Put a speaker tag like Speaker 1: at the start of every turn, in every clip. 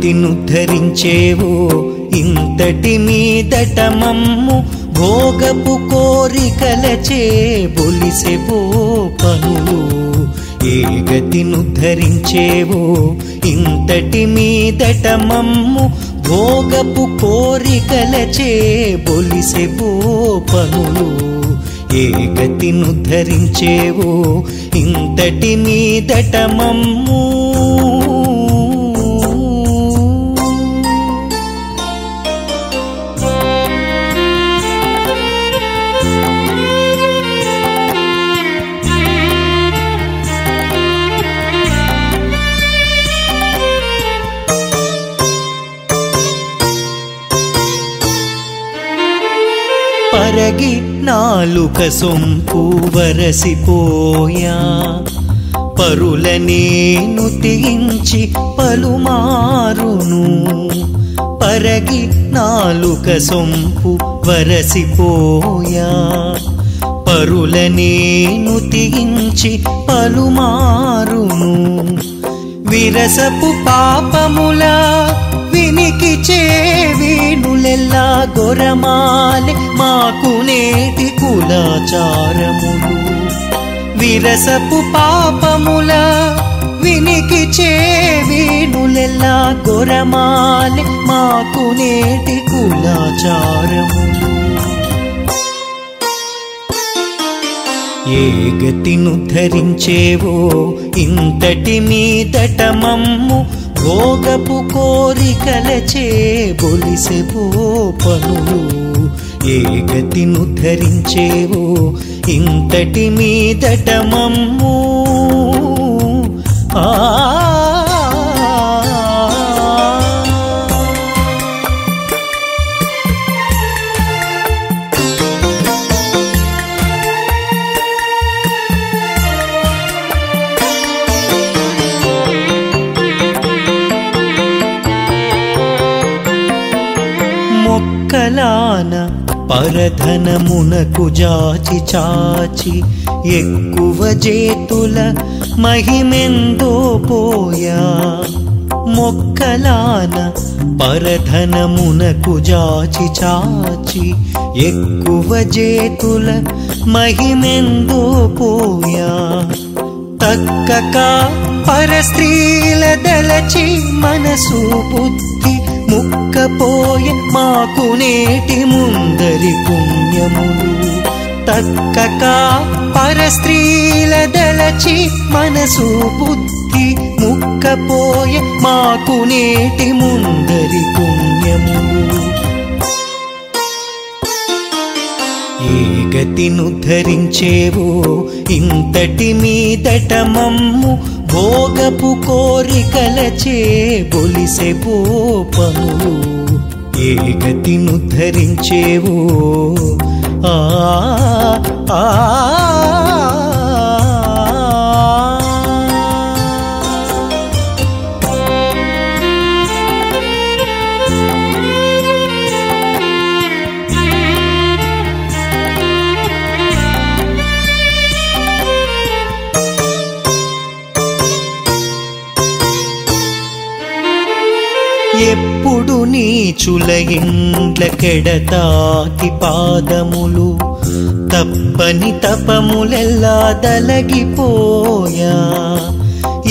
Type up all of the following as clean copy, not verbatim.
Speaker 1: గతినుద్ధరించేవో ఇంతటి మీదట మమ్ము భోగపు కోరికలచే బొలిసెపో పనులు ఏ గతినుద్ధరించేవో ఇంతటి మీదట మమ్ము భోగపు కోరికలచే బొలిసెపో పనులు ఏ గతినుద్ధరించేవో ఇంతటి మీదట మమ్ము పరగి నాలుక సొంపు వరసిపోయా పరుల నేను తీయించి పలుమారును పరగి నాలుక సొంపు వరసిపోయా పరుల నేను తీయించి పలుమారును విరసపు పాపముల వినికి చేవేణులెల్లా గొరమాలె మాకు నేటి కులాచారములు విరసపు పాపముల వినికి చేవేణులెల్లా గొరమాలె మాకు నేటి కులాచారములు ఏ గతినుద్ధరించేవో ఇంతటి మీదట మమ్ము భోగపు కోరికలచే బొలిసెపో పనులు ఏ గతినుద్ధరించేవో ఇంతటి మీదట మమ్ము మొక్కలాన పరధనమునకు జాచి చాచి ఎక్కువ జేతుల మహిమెందో పోయా మొక్కలాన పరధనమునకు జాచి చాచి ఎక్కువ జేతుల మహిమెందో పోయా తక్కక పరస్త్రీల దలచి మనసు బుద్ధి ముక్కపోయె మాకు నేటి ముందరి పుణ్యములు తక్కక పరస్త్రీల దలచి మనసు బుద్ధి ముక్కపోయె మాకు నేటి ముందరి పుణ్యములు ఏ గతినుద్ధరించేవో ఇంతటి మీదట మమ్ము భోగపు కోరికలచే బొలిసెపో పనులు ఏ గతినుద్ధరించేవో ఆ ఆ ఎప్పుడు నీచుల ఇండ్ల కెడతాకి పాదములు తప్పని తపములెల్లా దలగిపోయా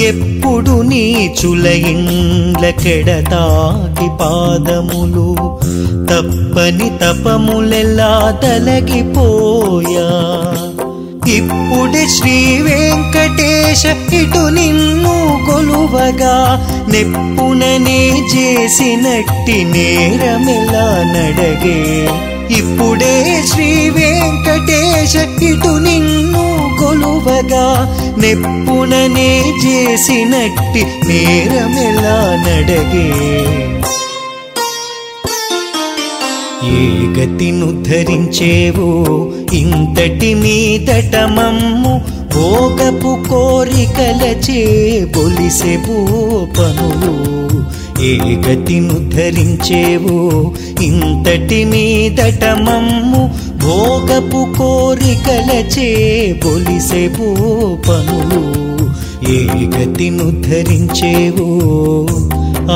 Speaker 1: ఎప్పుడు నీచుల ఇండ్ల కెడతాకి పాదములు తప్పని తపములెల్లా దలగిపోయా ఇప్పుడే శ్రీ వెంకటేశ ఇటు నిన్ను కొలువగా నెప్పుననే చేసినట్టి నేరమెలా నడగే ఇప్పుడే శ్రీ వెంకటేశ ఇటు నిన్ను కొలువగా నెప్పుననే చేసినట్టి నేరమెలా నడగే ఏ గతినుద్ధరించేవో ఇంతటి మీదట మమ్ము భోగపు కోరికలచే బొలిసెపో పనులు ఏ గతినుద్ధరించేవో ఇంతటి మీదట మమ్ము భోగపు కోరికలచే బొలిసెపో పనులు ఏ గతినుద్ధరించేవో ఆ